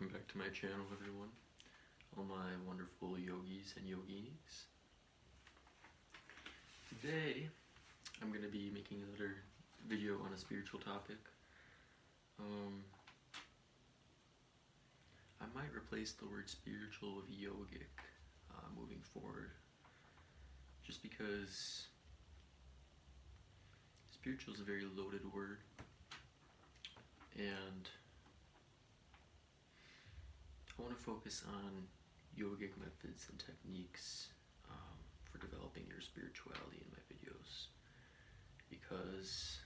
Welcome back to my channel, everyone. All my wonderful yogis and yoginis. Today, I'm going to be making another video on a spiritual topic. I might replace the word spiritual with yogic moving forward, just because spiritual is a very loaded word, and I want to focus on yogic methods and techniques for developing your spirituality in my videos, because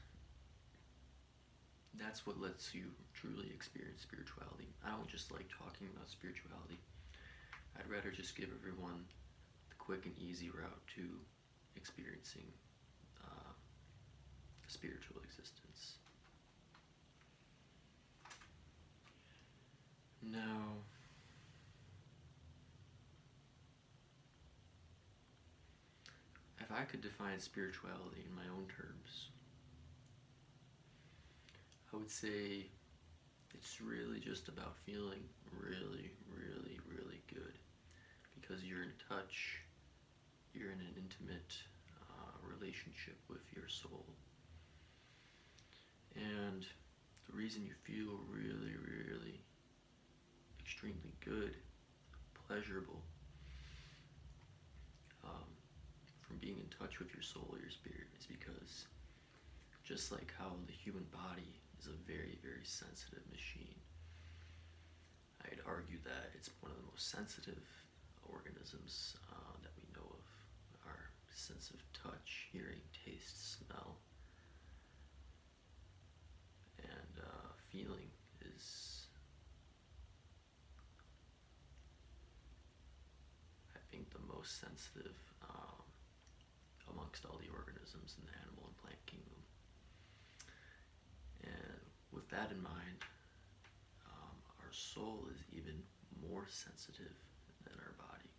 that's what lets you truly experience spirituality. I don't just like talking about spirituality. I'd rather just give everyone the quick and easy route to experiencing spiritual existence. Now, if I could define spirituality in my own terms, I would say it's really just about feeling really, really, really good, because you're in touch, you're in an intimate relationship with your soul. And the reason you feel really, really extremely good, pleasurable, from being in touch with your soul or your spirit, is because just like how the human body is a very, very sensitive machine, I'd argue that it's one of the most sensitive organisms that we know of. Our sense of touch, hearing, taste, smell, and feeling is, I think, the most sensitive amongst all the organisms in the animal and plant kingdom. And with that in mind, our soul is even more sensitive than our body.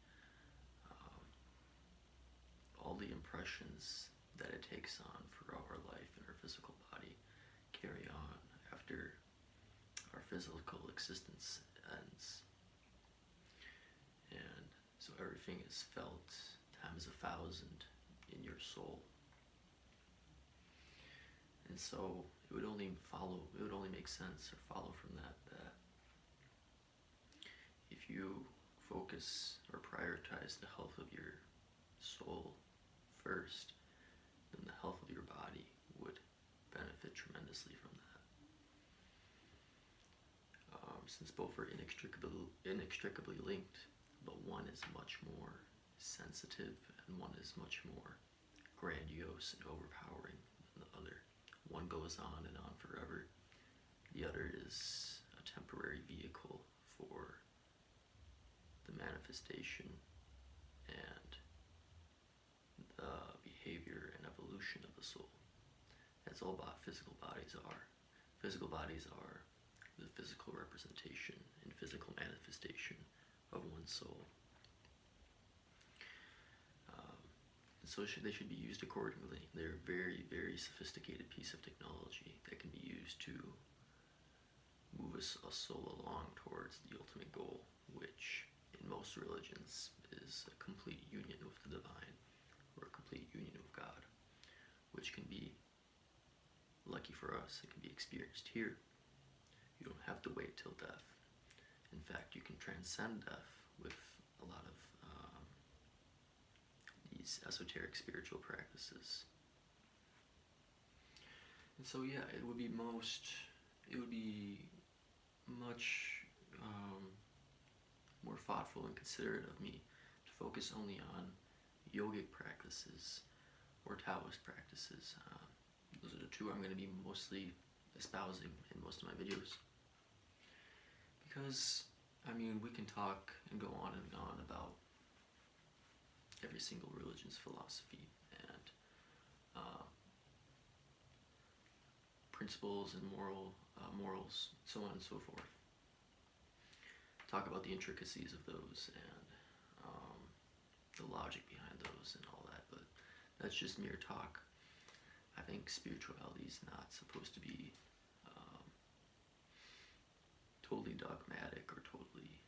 All the impressions that it takes on throughout our life in our physical body carry on after our physical existence ends. And so everything is felt times 1,000 in your soul. And so it would only make sense or follow from that if you focus or prioritize the health of your soul first, then the health of your body would benefit tremendously from that. Since both are inextricably linked, but one is much more sensitive and one is much more grandiose and overpowering than the other. One goes on and on forever. The other is a temporary vehicle for the manifestation and the behavior and evolution of the soul. That's all physical bodies are. Physical bodies are the physical representation and physical manifestation of one's soul. So they should be used accordingly. They're a very, very sophisticated piece of technology that can be used to move a soul along towards the ultimate goal, which in most religions is a complete union with the divine, or a complete union with God, which can be, lucky for us, it can be experienced here. You don't have to wait till death. In fact, you can transcend death with a lot of these esoteric spiritual practices. And so yeah, it would be much more thoughtful and considerate of me to focus only on yogic practices or Taoist practices. Those are the two I'm going to be mostly espousing in most of my videos. Because, I mean, we can talk and go on and on about every single religion's philosophy and principles and morals, so on and so forth. Talk about the intricacies of those and the logic behind those and all that, but that's just mere talk. I think spirituality is not supposed to be totally dogmatic or totally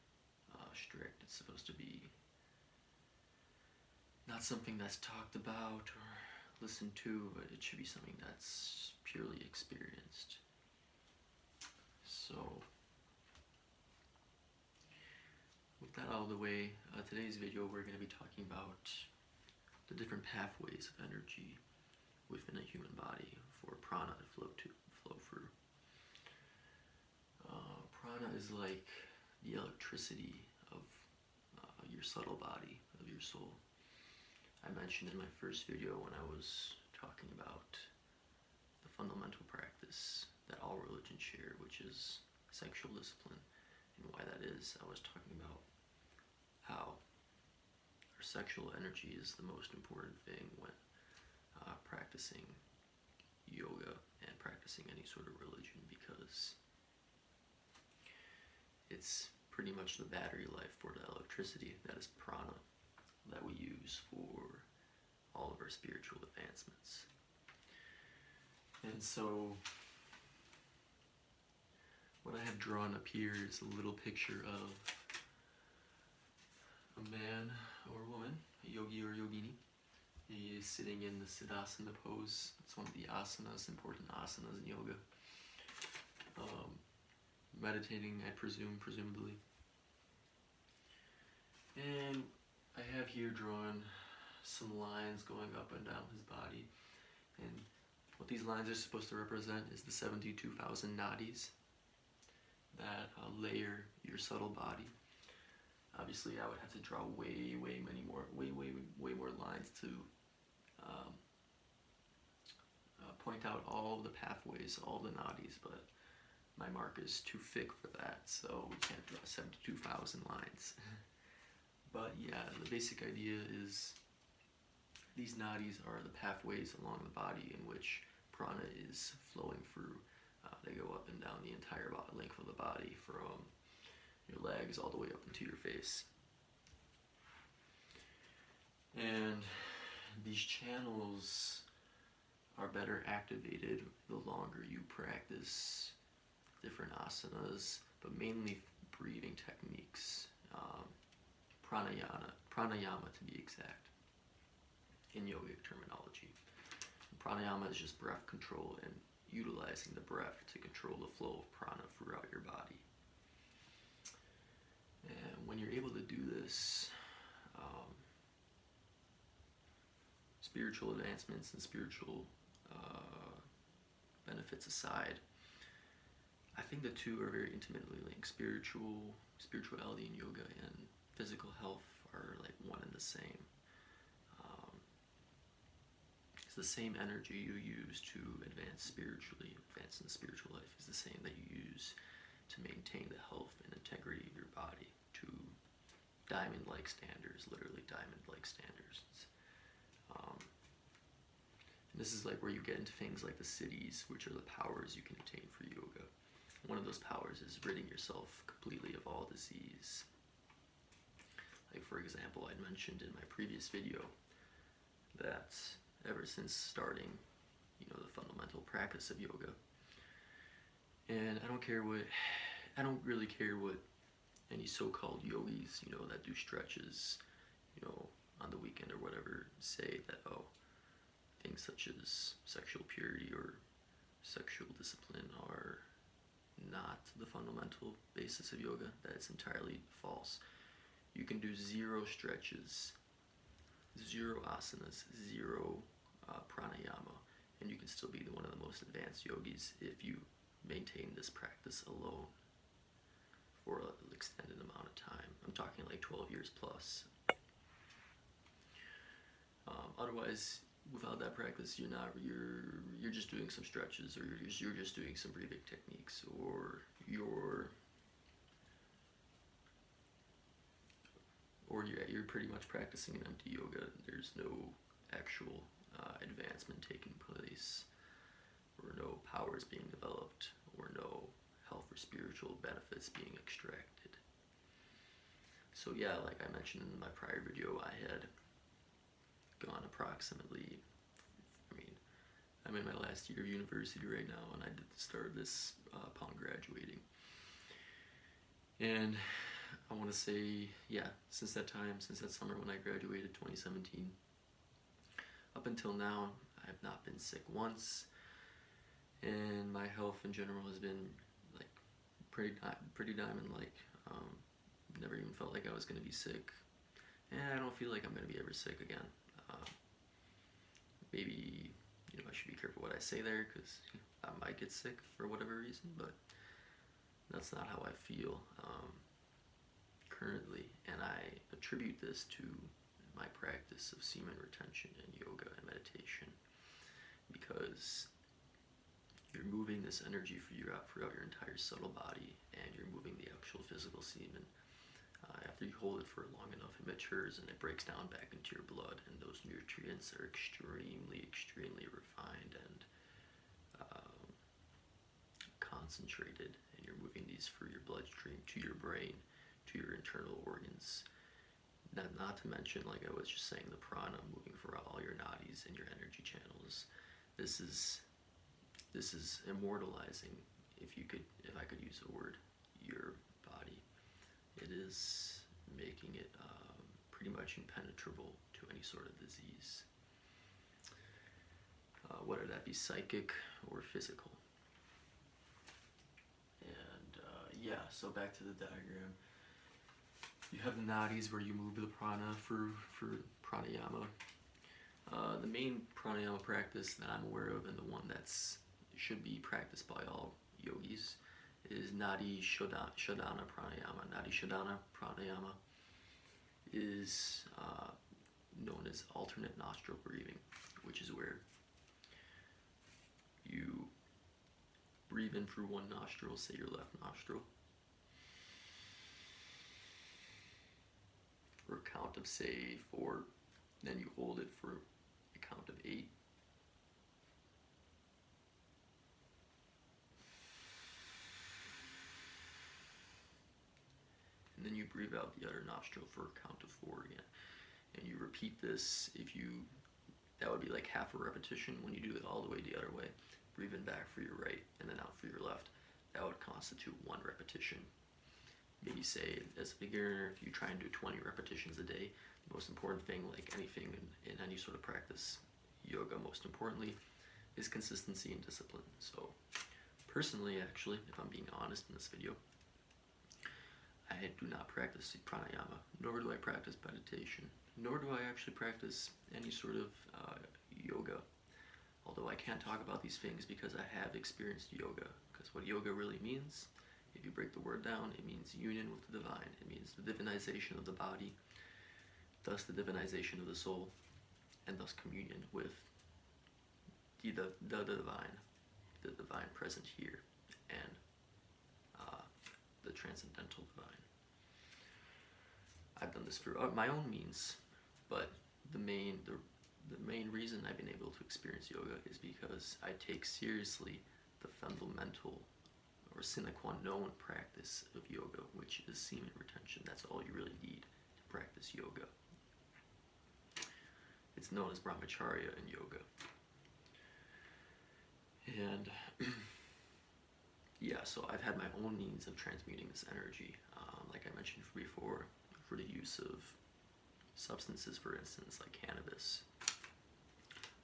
strict. It's supposed to be not something that's talked about or listened to, but it should be something that's purely experienced. So, with that out of the way, today's video we're going to be talking about the different pathways of energy within a human body for prana to flow through. Prana is like the electricity of your subtle body, of your soul. I mentioned in my first video when I was talking about the fundamental practice that all religions share, which is sexual discipline, and why that is. I was talking about how our sexual energy is the most important thing when practicing yoga and practicing any sort of religion, because it's pretty much the battery life for the electricity that is prana that we use for all of our spiritual advancements. And so what I have drawn up here is a little picture of a man or woman, a yogi or yogini. He is sitting in the Siddhasana pose. It's one of the asanas, important asanas in yoga. Meditating, I presumably. And I have here drawn some lines going up and down his body. And what these lines are supposed to represent is the 72,000 nadis that layer your subtle body. Obviously, I would have to draw way more lines to point out all the pathways, all the nadis, but my mark is too thick for that, so we can't draw 72,000 lines. But yeah, the basic idea is these nadis are the pathways along the body in which prana is flowing through. They go up and down the entire length of the body, from your legs all the way up into your face. And these channels are better activated the longer you practice different asanas, but mainly breathing techniques, pranayama to be exact, in yogic terminology. Pranayama is just breath control and utilizing the breath to control the flow of prana throughout your body. And when you're able to do this, spiritual advancements and spiritual benefits aside, I think the two are very intimately linked. Spirituality in yoga and physical health are like one and the same. It's the same energy you use to advance spiritually, advance in the spiritual life is the same that you use to maintain the health and integrity of your body to diamond-like standards, literally diamond-like standards. And this is like where you get into things like the siddhis, which are the powers you can attain for yoga. One of those powers is ridding yourself completely of all disease. Like, for example, I mentioned in my previous video that ever since starting, the fundamental practice of yoga, and I don't really care what any so-called yogis, that do stretches, on the weekend or whatever, say that, things such as sexual purity or sexual discipline are not the fundamental basis of yoga. That it's entirely false. You can do 0 stretches, 0 asanas, 0 pranayama, and you can still be one of the most advanced yogis if you maintain this practice alone for an extended amount of time. I'm talking like 12 years plus. Otherwise, without that practice, you're just doing some stretches, or you're just doing some breathing techniques, or you're pretty much practicing an empty yoga. There's no actual advancement taking place, or no powers being developed, or no health or spiritual benefits being extracted. So yeah, like I mentioned in my prior video, I had gone approximately, I'm in my last year of university right now, and I did start this upon graduating. And I want to say, yeah, since that time, since that summer when I graduated 2017, up until now, I have not been sick once, and my health in general has been like pretty diamond-like. Never even felt like I was going to be sick, and I don't feel like I'm going to be ever sick again. Maybe, I should be careful what I say there, because I might get sick for whatever reason, but that's not how I feel currently, and I attribute this to my practice of semen retention and yoga and meditation, because you're moving this energy throughout your entire subtle body, and you're moving the actual physical semen. After you hold it for long enough, it matures and it breaks down back into your blood, and those nutrients are extremely refined and concentrated, and you're moving these through your bloodstream to your brain, to your internal organs. Not to mention, like I was just saying, the prana moving through all your nadis and your energy channels. This is immortalizing, if I could use a word, your body. It is making it pretty much impenetrable to any sort of disease, whether that be psychic or physical. And yeah, so back to the diagram. You have the nadis where you move the prana for pranayama. The main pranayama practice that I'm aware of, and the one that's should be practiced by all yogis, is Nadi Shodhana Pranayama. Nadi Shodhana Pranayama is known as alternate nostril breathing, which is where you breathe in through one nostril, say your left nostril, for a count of, say, 4, then you hold it for a count of 8. And then you breathe out the other nostril for a count of 4 again. And you repeat this. That would be like half a repetition when you do it all the way the other way. Breathe in back for your right and then out for your left. That would constitute 1 repetition. Maybe say, as a beginner, if you try and do 20 repetitions a day, the most important thing, like anything in any sort of practice, yoga most importantly, is consistency and discipline. So personally, actually, if I'm being honest in this video, I do not practice pranayama, nor do I practice meditation, nor do I actually practice any sort of yoga. Although I can't talk about these things because I have experienced yoga. Because what yoga really means, if you break the word down, it means union with the divine. It means the divinization of the body, thus the divinization of the soul, and thus communion with the divine present here, and the transcendental divine. I've done this through my own means, but the main reason I've been able to experience yoga is because I take seriously the fundamental or sine qua non practice of yoga, which is semen retention. That's all you really need to practice yoga. It's known as brahmacharya in yoga. And yeah, so I've had my own means of transmuting this energy, like I mentioned before, for the use of substances, for instance, like cannabis.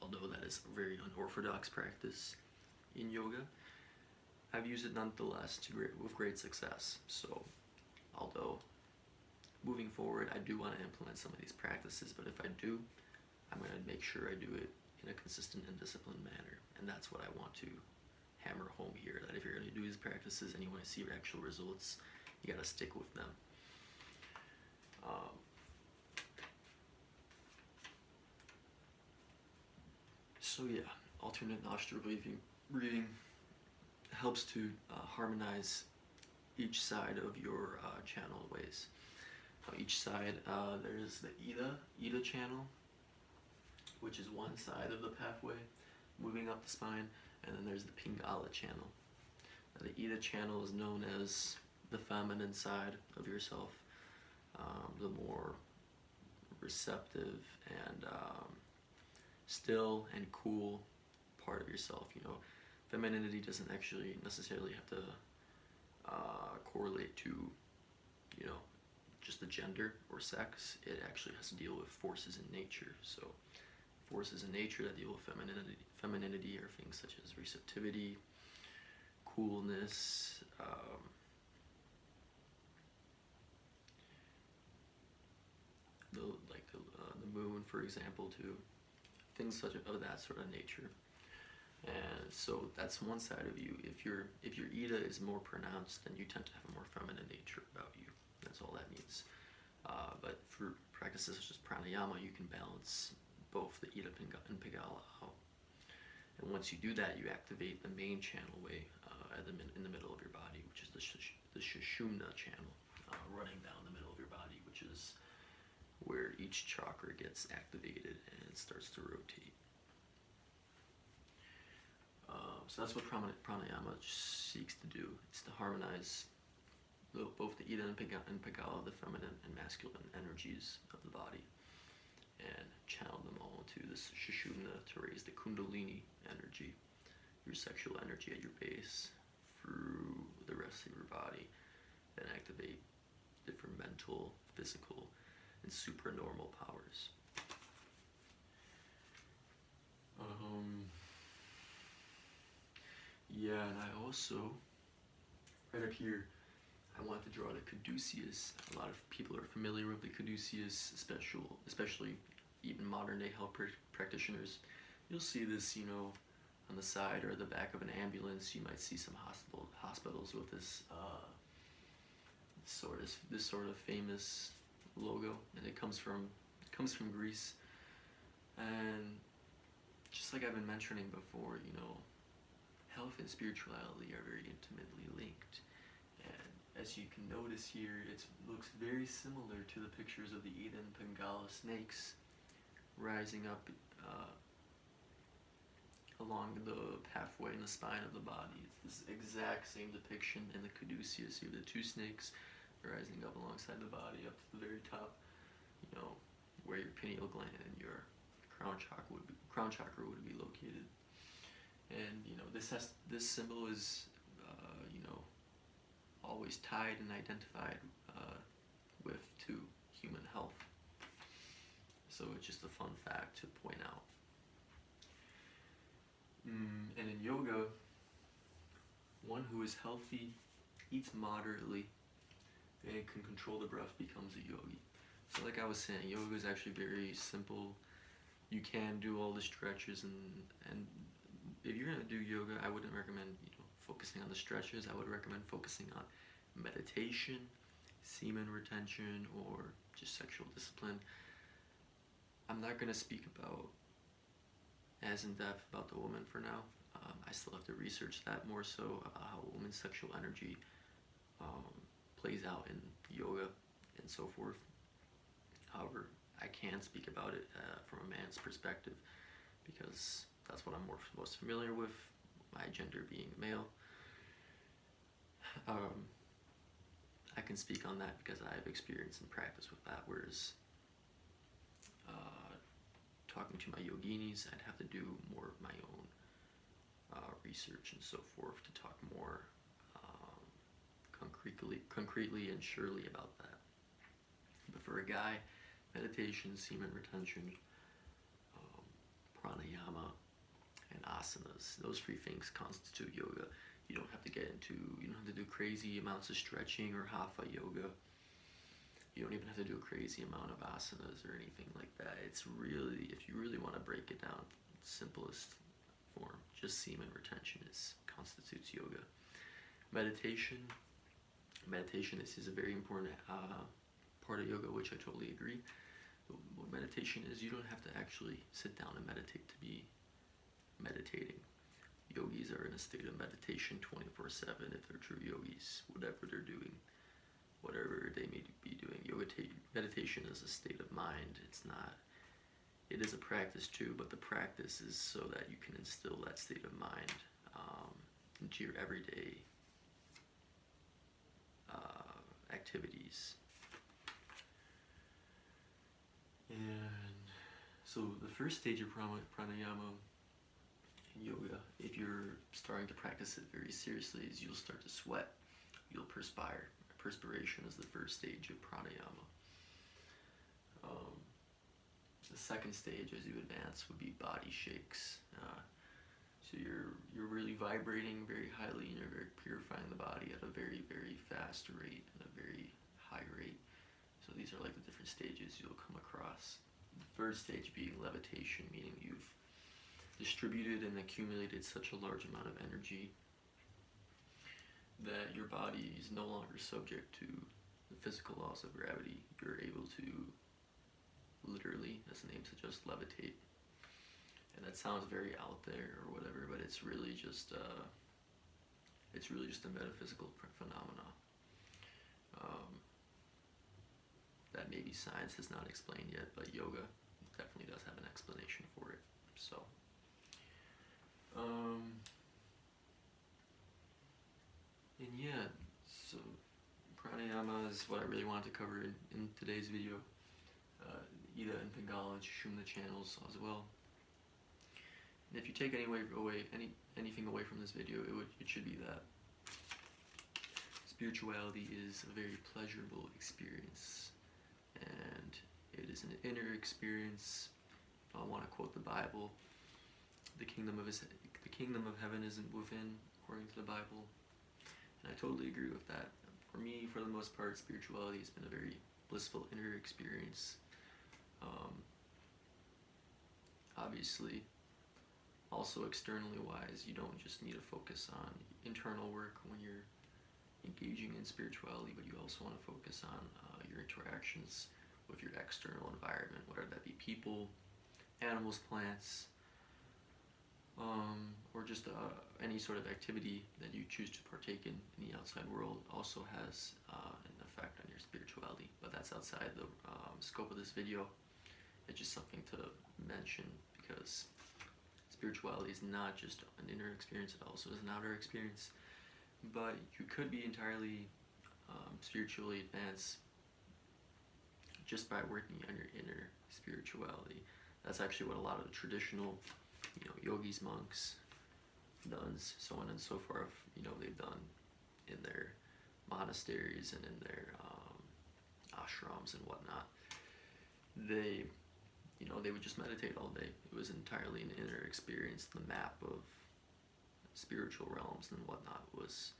Although that is a very unorthodox practice in yoga, I've used it nonetheless with great success. So, although moving forward, I do want to implement some of these practices, but if I do, I'm going to make sure I do it in a consistent and disciplined manner. And that's what I want to hammer home here, that if you're going to do these practices and you want to see actual results, you got to stick with them. So yeah, alternate nostril breathing helps to harmonize each side of your channel ways. Each side, there's the Ida channel, which is one side of the pathway moving up the spine, and then there's the Pingala channel. Now, the Ida channel is known as the feminine side of yourself, the more receptive and still and cool part of yourself. Femininity doesn't actually necessarily have to correlate to you know, just the gender or sex. It actually has to deal with forces in nature. So forces in nature that deal with femininity are things such as receptivity, coolness, the the moon, for example, too. Things such of that sort of nature. And so that's one side of you. If your Ida is more pronounced, then you tend to have a more feminine nature about you. That's all that means. But for practices such as pranayama, you can balance both the Ida and Pingala out. And once you do that, you activate the main channel way in the middle of your body, which is the Sushumna channel, running down the middle of your body, which is where each chakra gets activated and it starts to rotate. So that's what pranayama seeks to do. It's to harmonize both the Ida and Pingala, the feminine and masculine energies of the body, and channel them all into this Sushumna to raise the Kundalini energy, your sexual energy at your base, through the rest of your body, and activate different mental, physical, and supranormal powers. Yeah, and I also, right up here, I want to draw the caduceus. A lot of people are familiar with the caduceus, especially even modern day health practitioners. You'll see this, on the side or the back of an ambulance. You might see some hospitals with this sort of famous logo, and it comes from Greece. And just like I've been mentioning before, health and spirituality are very intimately linked. And as you can notice here, it looks very similar to the pictures of the Ida and Pingala snakes rising up along the pathway in the spine of the body. It's this exact same depiction in the caduceus. You have the two snakes rising up alongside the body up to the very top, where your pineal gland and your crown chakra would be located. And this symbol is always tied and identified to human health. So it's just a fun fact to point out. And in yoga, one who is healthy, eats moderately, and can control the breath becomes a yogi. So like I was saying, yoga is actually very simple. You can do all the stretches, and if you're gonna do yoga, I wouldn't recommend focusing on the stretches. I would recommend focusing on meditation, semen retention, or just sexual discipline. I'm not gonna speak about as in depth about the woman for now. I still have to research that more so about how a woman's sexual energy plays out in yoga and so forth. However, I can speak about it from a man's perspective because that's what I'm most familiar with, my gender being male. I can speak on that because I have experience and practice with that, whereas talking to my yoginis, I'd have to do more of my own research and so forth to talk more concretely and surely about that. But for a guy, meditation, semen retention, pranayama, and asanas, those three things constitute yoga. You don't have to do crazy amounts of stretching or hatha yoga. You don't even have to do a crazy amount of asanas or anything like that. It's really, if you really want to break it down, simplest form, just semen retention constitutes yoga. Meditation is a very important part of yoga, which I totally agree. But what meditation is, you don't have to actually sit down and meditate to be meditating. Yogis are in a state of meditation 24/7 if they're true yogis, whatever they're doing, whatever they may be doing. Meditation is a state of mind. It is a practice too, but the practice is so that you can instill that state of mind into your everyday activities. And so the first stage of pranayama in yoga, if you're starting to practice it very seriously, is you'll start to sweat, you'll perspire. perspiration is the first stage of pranayama. The second stage, as you advance, would be body shakes. So you're really vibrating very highly, and you're very purifying the body at a very, very fast rate and a very high rate. So these are like the different stages you'll come across. The third stage being levitation, meaning you've distributed and accumulated such a large amount of energy that your body is no longer subject to the physical laws of gravity. You're able to literally, as the name suggests, levitate. And that sounds very out there or whatever, but it's really just a metaphysical phenomena that maybe science has not explained yet, but yoga definitely does have an explanation for it. So, and yeah, so pranayama is what I really wanted to cover in today's video. Ida and Pingala and Sushumna channels as well. And if you take anything away from this video, it should be that spirituality is a very pleasurable experience, and it is an inner experience. If I want to quote the Bible, the kingdom of heaven isn't within, according to the Bible, and I totally agree with that. For me, for the most part, spirituality has been a very blissful inner experience. Obviously, also externally wise, you don't just need to focus on internal work when you're engaging in spirituality, but you also want to focus on your interactions with your external environment, whether that be people, animals, plants, or just any sort of activity that you choose to partake in the outside world also has an effect on your spirituality. But that's outside the scope of this video. It's just something to mention, because spirituality is not just an inner experience, it also is an outer experience. But you could be entirely spiritually advanced just by working on your inner spirituality. That's actually what a lot of the traditional, yogis, monks, nuns, so on and so forth, they've done in their monasteries and in their ashrams and whatnot. They would just meditate all day. It was entirely an inner experience. The map of spiritual realms and whatnot was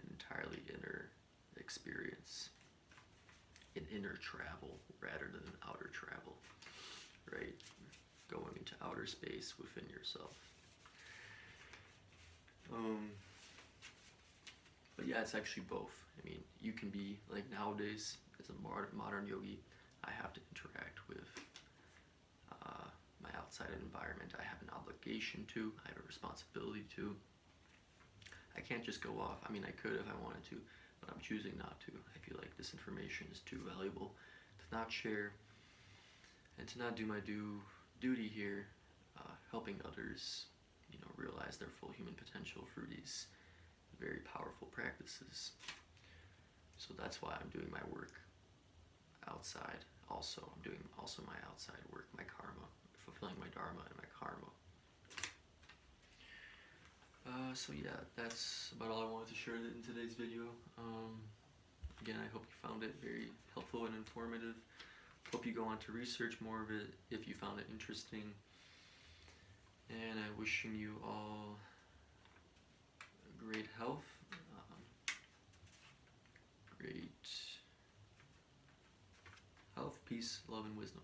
an entirely inner experience, an inner travel rather than an outer travel, right? Going into outer space within yourself. But yeah, it's actually both. I mean, you can be, like nowadays, as a modern yogi, I have to interact with my outside environment. I have an obligation to, I have a responsibility to. I can't just go off. I mean, I could if I wanted to, but I'm choosing not to. I feel like this information is too valuable to not share, and to not do my duty here, helping others, realize their full human potential through these very powerful practices. So that's why I'm doing my work outside. Also, I'm doing also my outside work, my karma, fulfilling my dharma and my karma. So yeah, that's about all I wanted to share in today's video. Again, I hope you found it very helpful and informative. Hope you go on to research more of it if you found it interesting. And I'm wishing you all great health, peace, love, and wisdom.